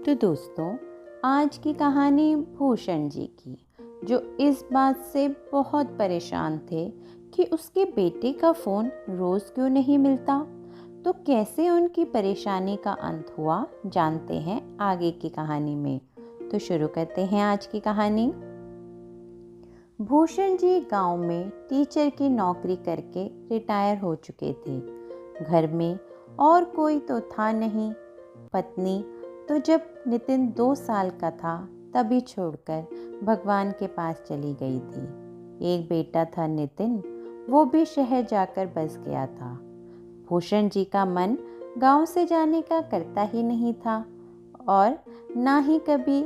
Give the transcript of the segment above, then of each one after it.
तो दोस्तों, आज की कहानी भूषण जी की, जो इस बात से बहुत परेशान थे कि उसके बेटे का फ़ोन रोज़ क्यों नहीं मिलता। तो कैसे उनकी परेशानी का अंत हुआ, जानते हैं आगे की कहानी में। तो शुरू करते हैं आज की कहानी। भूषण जी गांव में टीचर की नौकरी करके रिटायर हो चुके थे। घर में और कोई तो था नहीं। पत्नी तो जब नितिन 2 साल का था तभी छोड़कर भगवान के पास चली गई थी। एक बेटा था नितिन, वो भी शहर जाकर बस गया था। भूषण जी का मन गांव से जाने का करता ही नहीं था और ना ही कभी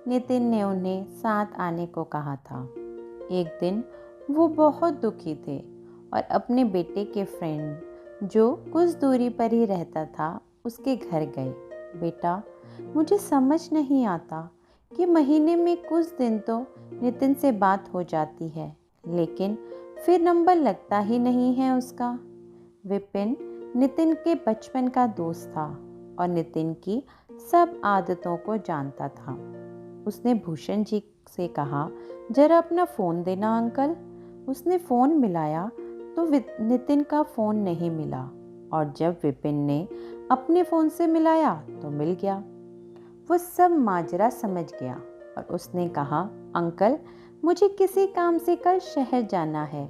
नितिन ने उन्हें साथ आने को कहा था। एक दिन वो बहुत दुखी थे और अपने बेटे के फ्रेंड, जो कुछ दूरी पर ही रहता था, उसके घर गए। बेटा, मुझे समझ नहीं आता कि महीने में कुछ दिन तो नितिन से बात हो जाती है, लेकिन फिर नंबर लगता ही नहीं है उसका। विपिन नितिन के बचपन का दोस्त था और नितिन की सब आदतों को जानता था। उसने भूषण जी से कहा, जरा अपना फ़ोन देना अंकल। उसने फ़ोन मिलाया तो नितिन का फ़ोन नहीं मिला, और जब विपिन ने अपने फ़ोन से मिलाया तो मिल गया। वो सब माजरा समझ गया और उसने कहा, अंकल, मुझे किसी काम से कल शहर जाना है।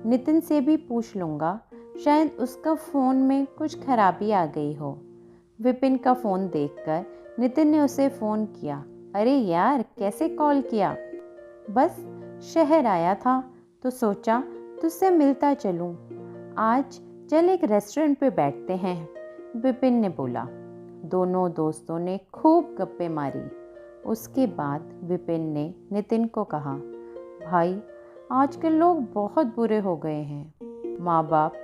नितिन से भी पूछ लूँगा, शायद उसका फ़ोन में कुछ खराबी आ गई हो। विपिन का फ़ोन देखकर नितिन ने उसे फ़ोन किया। अरे यार, कैसे कॉल किया? बस शहर आया था तो सोचा तुझसे मिलता चलूं। आज चल एक रेस्टोरेंट पे बैठते हैं, विपिन ने बोला। दोनों दोस्तों ने खूब गप्पे मारी। उसके बाद विपिन ने नितिन को कहा, भाई, आजकल लोग बहुत बुरे हो गए हैं। माँ बाप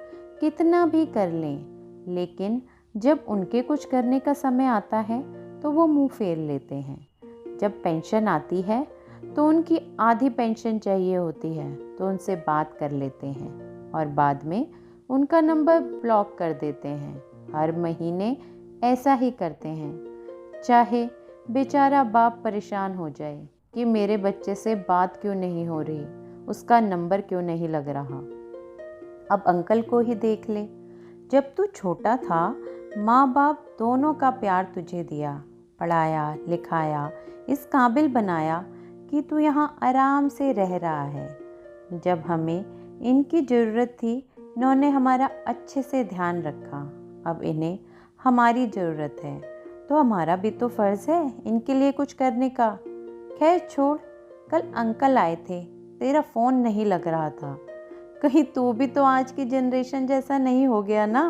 कितना भी कर लें, लेकिन जब उनके कुछ करने का समय आता है तो वो मुंह फेर लेते हैं। जब पेंशन आती है तो उनकी आधी पेंशन चाहिए होती है तो उनसे बात कर लेते हैं और बाद में उनका नंबर ब्लॉक कर देते हैं। हर महीने ऐसा ही करते हैं। चाहे बेचारा बाप परेशान हो जाए कि मेरे बच्चे से बात क्यों नहीं हो रही, उसका नंबर क्यों नहीं लग रहा। अब अंकल को ही देख ले। जब तू छोटा था, माँ बाप दोनों का प्यार तुझे दिया, पढ़ाया लिखाया, इस काबिल बनाया कि तू यहाँ आराम से रह रहा है। जब हमें इनकी ज़रूरत थी, इन्होंने हमारा अच्छे से ध्यान रखा। अब इन्हें हमारी ज़रूरत है तो हमारा भी तो फ़र्ज़ है इनके लिए कुछ करने का। खैर छोड़, कल अंकल आए थे, तेरा फ़ोन नहीं लग रहा था। कहीं तू भी तो आज की जनरेशन जैसा नहीं हो गया ना।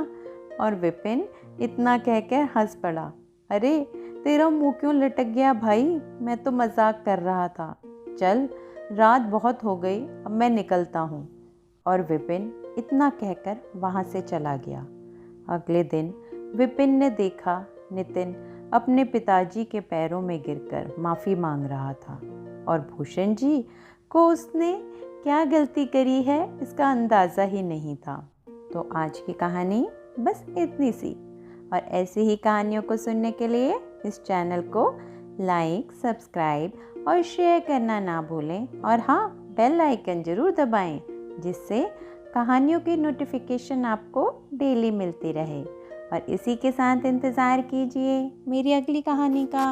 और विपिन इतना कहकर हंस पड़ा। अरे, तेरा मुंह क्यों लटक गया भाई? मैं तो मजाक कर रहा था। चल, रात बहुत हो गई, अब मैं निकलता हूँ। और विपिन इतना कहकर वहाँ से चला गया। अगले दिन विपिन ने देखा नितिन अपने पिताजी के पैरों में गिरकर माफ़ी मांग रहा था, और भूषण जी को उसने क्या गलती करी है इसका अंदाज़ा ही नहीं था। तो आज की कहानी बस इतनी सी, और ऐसी ही कहानियों को सुनने के लिए इस चैनल को लाइक, सब्सक्राइब और शेयर करना ना भूलें। और हाँ, बेल आइकन ज़रूर दबाएं, जिससे कहानियों की नोटिफिकेशन आपको डेली मिलती रहे। और इसी के साथ इंतज़ार कीजिए मेरी अगली कहानी का।